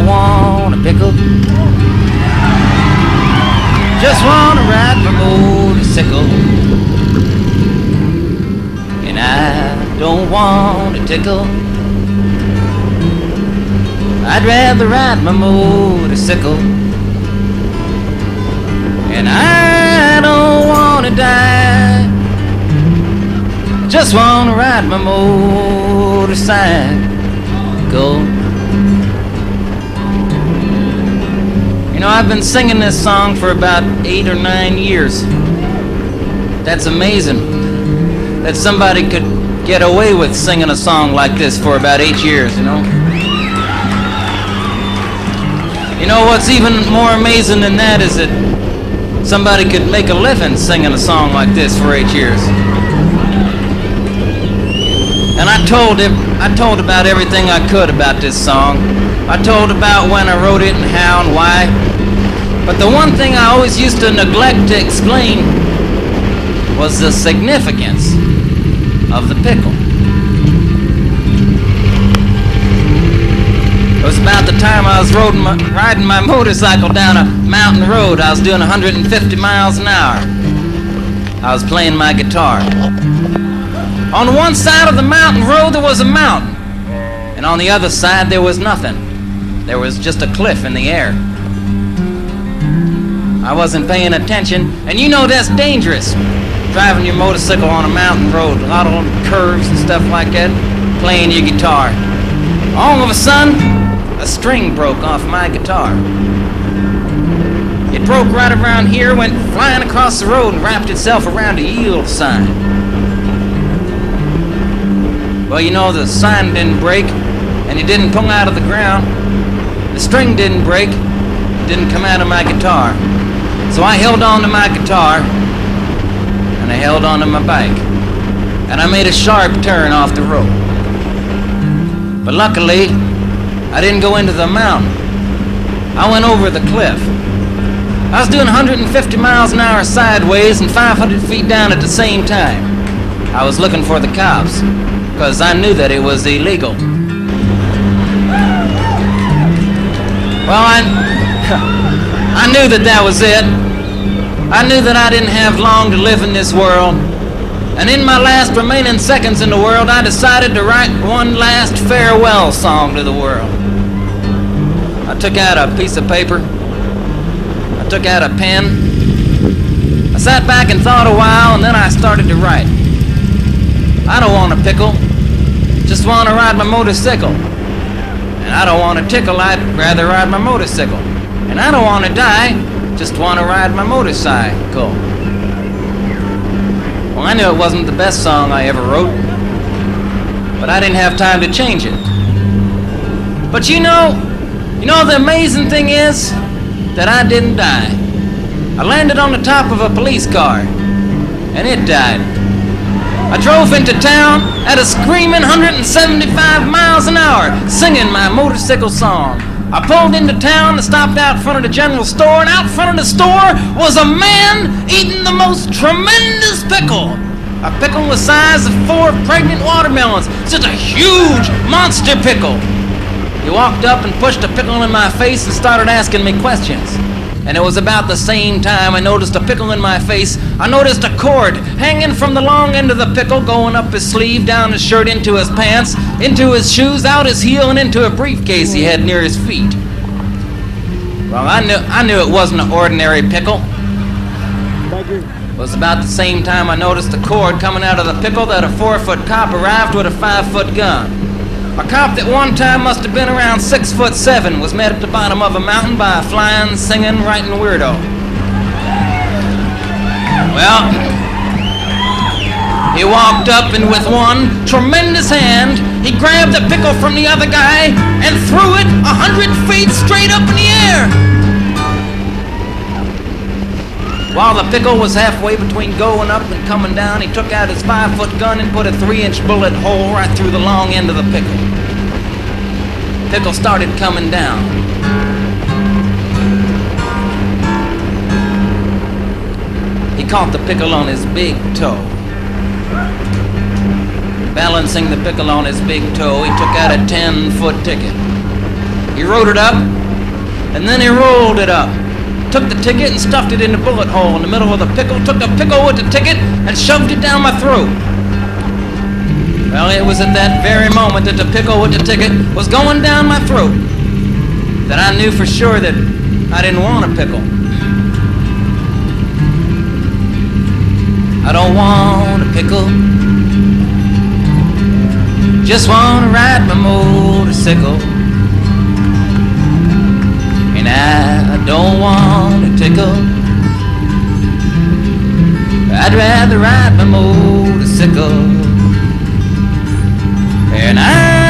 don't want a pickle. Just want to ride my motorcycle. And I don't want a tickle. I'd rather ride my motorcycle. And I don't want to die. Just want to ride my motorcycle. You know, I've been singing this song for about 8 or 9 years. That's amazing that somebody could get away with singing a song like this for about 8 years, you know? You know what's even more amazing than that is that somebody could make a living singing a song like this for 8 years. And I told about everything I could about this song. I told about when I wrote it and how and why. But the one thing I always used to neglect to explain was the significance of the pickle. It was about the time I was riding my motorcycle down a mountain road. I was doing 150 miles an hour. I was playing my guitar. On one side of the mountain road there was a mountain, and on the other side there was nothing. There was just a cliff in the air. I wasn't paying attention, and you know that's dangerous, driving your motorcycle on a mountain road, a lot of curves and stuff like that, playing your guitar. All of a sudden, a string broke off my guitar. It broke right around here, went flying across the road and wrapped itself around a yield sign. Well, you know, the sign didn't break, and it didn't pull out of the ground. The string didn't break, it didn't come out of my guitar. So I held on to my guitar, and I held on to my bike, and I made a sharp turn off the road. But luckily, I didn't go into the mountain. I went over the cliff. I was doing 150 miles an hour sideways and 500 feet down at the same time. I was looking for the cops, because I knew that it was illegal. Well, I knew that was it. I knew that I didn't have long to live in this world. And in my last remaining seconds in the world, I decided to write one last farewell song to the world. I took out a piece of paper. I took out a pen. I sat back and thought a while, and then I started to write. I don't want a pickle, just want to ride my motorcycle. And I don't want a tickle, I'd rather ride my motorcycle. And I don't want to die, just want to ride my motorcycle. Well, I knew it wasn't the best song I ever wrote, but I didn't have time to change it. But you know the amazing thing is that I didn't die. I landed on the top of a police car, and it died. I drove into town at a screaming 175 miles an hour, singing my motorcycle song. I pulled into town and stopped out front of the general store, and out front of the store was a man eating the most tremendous pickle. A pickle the size of 4 pregnant watermelons. Just a huge monster pickle. He walked up and pushed a pickle in my face and started asking me questions. And it was about the same time I noticed a pickle in my face. I noticed a cord hanging from the long end of the pickle, going up his sleeve, down his shirt, into his pants, into his shoes, out his heel, and into a briefcase he had near his feet. Well, I knew it wasn't an ordinary pickle. It was about the same time I noticed the cord coming out of the pickle that a 4-foot cop arrived with a 5-foot gun. A cop that one time must have been around 6'7" was met at the bottom of a mountain by a flying, singing, writing weirdo. Well, he walked up and with one tremendous hand, he grabbed the pickle from the other guy and threw it 100 feet straight up in the air. While the pickle was halfway between going up and coming down, he took out his 5-foot gun and put a 3-inch bullet hole right through the long end of the pickle. The pickle started coming down. He caught the pickle on his big toe. Balancing the pickle on his big toe, he took out a 10-foot ticket. He wrote it up, and then he rolled it up. Took the ticket and stuffed it in the bullet hole in the middle of the pickle, took the pickle with the ticket and shoved it down my throat. Well, it was at that very moment that the pickle with the ticket was going down my throat that I knew for sure that I didn't want a pickle. I don't want a pickle. Just want to ride my motorcycle. And I don't want a tickle. I'd rather ride my motorcycle. And I